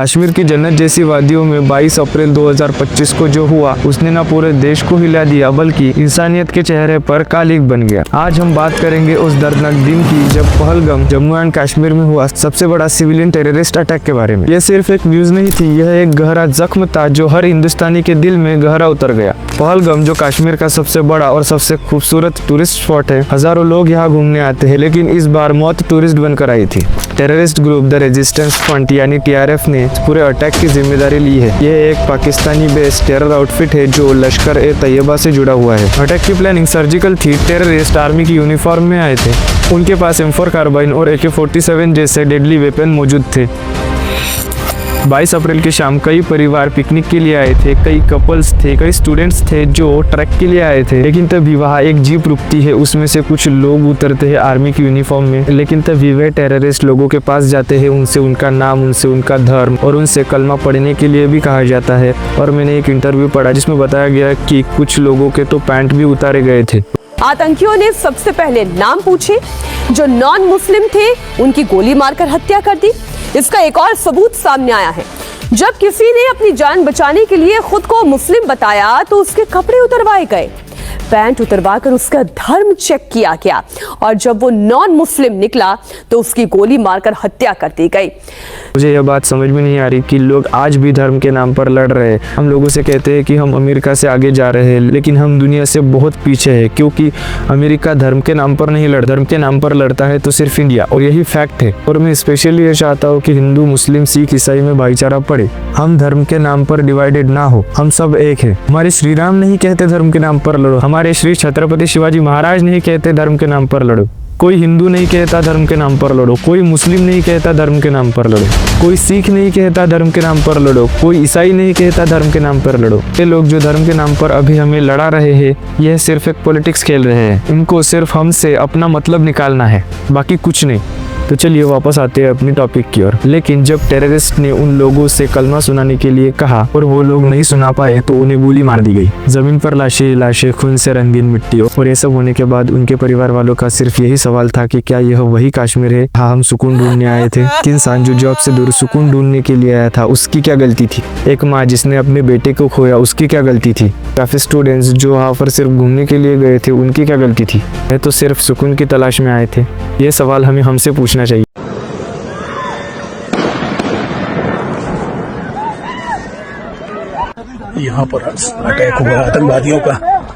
कश्मीर की जन्नत जैसी वादियों में 22 अप्रैल 2025 को जो हुआ उसने न पूरे देश को हिला दिया बल्कि इंसानियत के चेहरे पर कालिक बन गया। आज हम बात करेंगे उस दर्दनाक दिन की जब पहलगाम जम्मू एंड कश्मीर में हुआ सबसे बड़ा सिविलियन टेररिस्ट अटैक के बारे में। यह सिर्फ एक न्यूज नहीं थी, यह एक गहरा जख्म था जो हर हिंदुस्तानी के दिल में गहरा उतर गया। पहलगाम जो कश्मीर का सबसे बड़ा और सबसे खूबसूरत टूरिस्ट स्पॉट है, हजारों लोग यहाँ घूमने आते हैं, लेकिन इस बार मौत टूरिस्ट बनकर आई थी। Terrorist group the resistance front यानी TRF ने पूरे अटैक की जिम्मेदारी ली है। यह एक पाकिस्तानी बेस्ड टेरर आउटफिट है जो लश्कर ए तैयबा से जुड़ा हुआ है। अटैक की प्लानिंग सर्जिकल थी। टेररिस्ट आर्मी की यूनिफॉर्म में आए थे। उनके पास M4 कार्बाइन और AK-47 जैसे डेडली वेपन मौजूद थे। 22 अप्रैल की शाम कई परिवार पिकनिक के लिए आए थे, कई कपल्स थे, कई स्टूडेंट्स थे जो ट्रैक के लिए आए थे। लेकिन तभी वहाँ एक जीप रुकती है, उसमें से कुछ लोग उतरते हैं आर्मी की यूनिफॉर्म में। लेकिन तभी वे टेररिस्ट लोगों के पास जाते हैं, उनसे उनका नाम, उनसे उनका धर्म और उनसे कलमा पढ़ने के लिए भी कहा जाता है। और मैंने एक इंटरव्यू पढ़ा जिसमें बताया गया कि कुछ लोगों के तो पैंट भी उतारे गए थे। आतंकियों ने सबसे पहले नाम पूछे, जो नॉन मुस्लिम थे उनकी गोली मारकर हत्या कर दी। इसका एक और सबूत सामने आया है। जब किसी ने अपनी जान बचाने के लिए खुद को मुस्लिम बताया तो उसके कपड़े उतरवाए गए, पैंट उतरवाकर उसका धर्म चेक किया गया और जब वो नॉन मुस्लिम निकला तो उसकी गोली मारकर हत्या कर दी गई। मुझे यह बात समझ में नहीं आ रही कि लोग आज भी धर्म के नाम पर लड़ रहे हैं। हम लोगों से कहते हैं कि हम अमेरिका से आगे जा रहे हैं, लेकिन हम दुनिया से बहुत पीछे हैं, क्योंकि अमेरिका धर्म के नाम पर नहीं लड़ता, धर्म के नाम पर लड़ता है तो सिर्फ इंडिया, और यही फैक्ट है। और मैं स्पेशली ये चाहता हूँ कि हिंदू, मुस्लिम, सिख, ईसाई में भाईचारा पड़े। हम धर्म के नाम पर डिवाइडेड ना हो, हम सब एक है। हमारे श्री राम नहीं कहते धर्म के नाम पर लड़ो, हमारे श्री छत्रपति शिवाजी महाराज नहीं कहते धर्म के नाम पर लड़ो। कोई हिंदू नहीं कहता धर्म के नाम पर लड़ो, कोई मुस्लिम नहीं कहता धर्म के नाम पर लड़ो, कोई सिख नहीं कहता धर्म के नाम पर लड़ो, कोई ईसाई नहीं कहता धर्म के नाम पर लड़ो। ये लोग जो धर्म के नाम पर अभी हमें लड़ा रहे हैं, यह सिर्फ एक पॉलिटिक्स खेल रहे हैं। इनको सिर्फ हमसे अपना मतलब निकालना है, बाकी कुछ नहीं। तो चलिए वापस आते हैं अपनी टॉपिक की ओर। लेकिन जब टेररिस्ट ने उन लोगों से कलमा सुनाने के लिए कहा और वो लोग नहीं सुना पाए तो उन्हें गोली मार दी गई। जमीन पर लाशें, खून से रंगीन मिट्टी। और ये सब होने के बाद उनके परिवार वालों का सिर्फ यही सवाल था कि क्या यह वही कश्मीर है? हाँ, हम सुकून ढूंढने आए थे। कि इंसान जो जॉब से दूर सुकून ढूंढने के लिए आया था, उसकी क्या गलती थी? एक माँ जिसने अपने बेटे को खोया, उसकी क्या गलती थी? काफी स्टूडेंट्स जो वहाँ पर सिर्फ घूमने के लिए गए थे, उनकी क्या गलती थी? वे तो सिर्फ सुकून की तलाश में आए थे। ये सवाल हमें हमसे पूछना चाहिए। यहाँ पर अटैक हुआ आतंकवादियों का।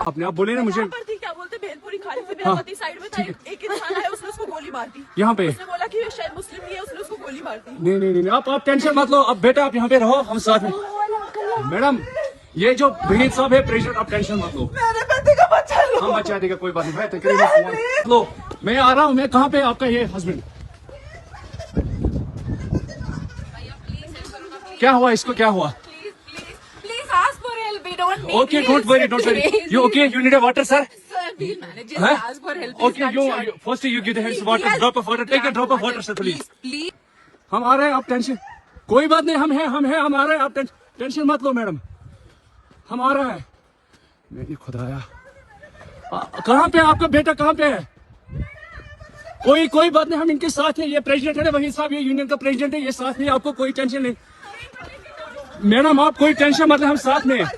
अपने आप बोले ना मुझे क्या बोलते भेलपुरी खाने से मेरावती साइड में था, एक इंसान आया, उसने उसको गोली मार दी। यहाँ पे उसने बोला कि ये शायद मुस्लिम नहीं है, उसने उसको गोली मार दी। नहीं आप टेंशन मत लो। अब बेटा आप यहाँ पे रहो, हम साथ में। मैडम ये जो भीड़ साहब है प्रेसिडेंट, आप टेंशन मत लो। मेरे बेटे का बच्चा लो। हम बचा देगा, कोई बात नहीं। लो मैं आ रहा हूँ। मैं कहाँ पे आपका ये हस्बैंड? क्या हुआ इसको, क्या हुआ? Ask for help. We don't need Okay, don't worry. You okay? You need a water, sir? Sir, we'll manage it. Huh? Ask for help. Okay, first you give the hands water, drop of water. Take a drop of water, sir, please. Please. हम आ रहे हैं, आप tension, कोई बात नहीं, हम हैं, हम आ रहे हैं, आप टेंशन मत लो मैडम, हम आ रहे हैं। मेरी खुदाया, कहाँ पे आपका बेटा, कहाँ पे है? कोई बात नहीं, हम इनके साथ हैं। ये प्रेसिडेंट है, वही साहब, ये यूनियन का प्रेसिडेंट है, ये साथ में, आपको कोई टेंशन नहीं। मैडम आप कोई टेंशन मत ले, हम साथ में हैं।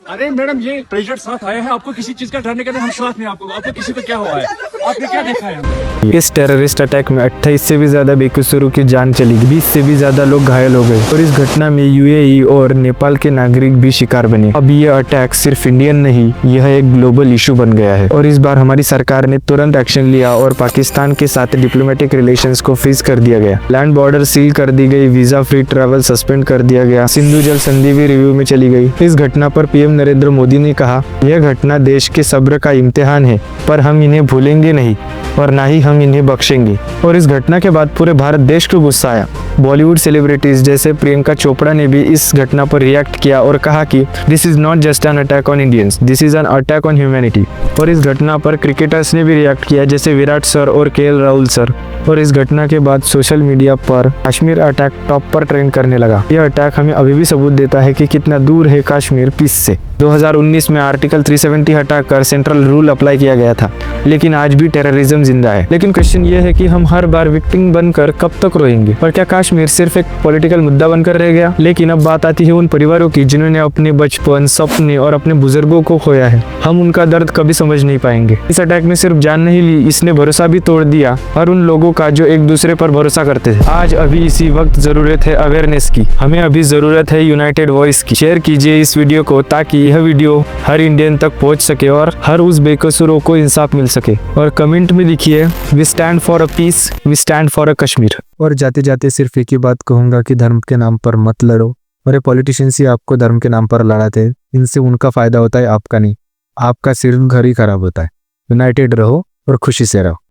अरे मैडम ये प्रेसिडेंट साथ आए हैं, आपको किसी चीज का डरने का नहीं, हम साथ में। आपको किसी को क्या हुआ है? आपने क्या देखा है? इस टेररिस्ट अटैक में 28 से भी ज्यादा बेकसूरों की जान चली गई, 20 से भी ज्यादा लोग घायल हो गए और इस घटना में UAE और नेपाल के नागरिक भी शिकार बने। अब ये अटैक सिर्फ इंडियन नहीं, यह एक ग्लोबल इशू बन गया है और इस बार हमारी सरकार ने तुरंत एक्शन लिया और पाकिस्तान के साथ डिप्लोमेटिक रिलेशंस को फ्रीज कर दिया गया। लैंड बॉर्डर सील कर दी गई, वीजा फ्री ट्रैवल सस्पेंड कर दिया गया, सिंधु जल संधि भी रिव्यू में चली गई। इस घटना पर PM नरेंद्र मोदी ने कहा, यह घटना देश के सब्र का इम्तिहान है, पर हम इन्हें भूलेंगे नहीं और ना ही हम इन्हें बख्शेंगे। और इस घटना के बाद पूरे भारत देश को गुस्सा आया। बॉलीवुड सेलिब्रिटीज जैसे प्रियंका चोपड़ा ने भी इस घटना पर रिएक्ट किया और कहा कि this is not just an attack on Indians, this is an attack on humanity. और इस घटना पर क्रिकेटर्स ने भी रिएक्ट किया, जैसे विराट सर और KL राहुल सर। और इस घटना के बाद सोशल मीडिया पर कश्मीर अटैक टॉप पर ट्रेंड करने लगा। यह अटैक हमें अभी भी सबूत देता है कि कितना दूर है कश्मीर पीस से। 2019 में आर्टिकल 370 हटाकर सेंट्रल रूल अप्लाई किया गया था, लेकिन आज भी टेररिज्म जिंदा है। लेकिन क्वेश्चन ये है कि हम हर बार विक्टिम बनकर कब तक रोएंगे? और क्या कश्मीर सिर्फ एक पॉलिटिकल मुद्दा बनकर रह गया? लेकिन अब बात आती है उन परिवारों की जिन्होंने अपने बचपन, सपने और अपने बुजुर्गों को खोया है। हम उनका दर्द कभी समझ नहीं पाएंगे। इस अटैक ने सिर्फ जान नहीं ली, इसने भरोसा भी तोड़ दिया, और उन लोगों का जो एक दूसरे पर भरोसा करते थे। आज अभी इसी वक्त जरूरत है अवेयरनेस की। हमें अभी जरूरत है यूनाइटेड वॉइस की। शेयर कीजिए इस वीडियो को ताकि यह वीडियो हर इंडियन तक पहुंच सके और हर उस बेकसूरों को इंसाफ मिल सके। और कमेंट में लिखिए, we stand for a peace, we stand for a Kashmir. और जाते जाते सिर्फ एक ही बात कहूंगा कि धर्म के नाम पर मत लड़ो। और ये पॉलिटिशियंस ही आपको धर्म के नाम पर लड़ाते हैं, इनसे उनका फायदा होता है, आपका नहीं। आपका सिर्फ घर ही खराब होता है। यूनाइटेड रहो और खुशी से रहो।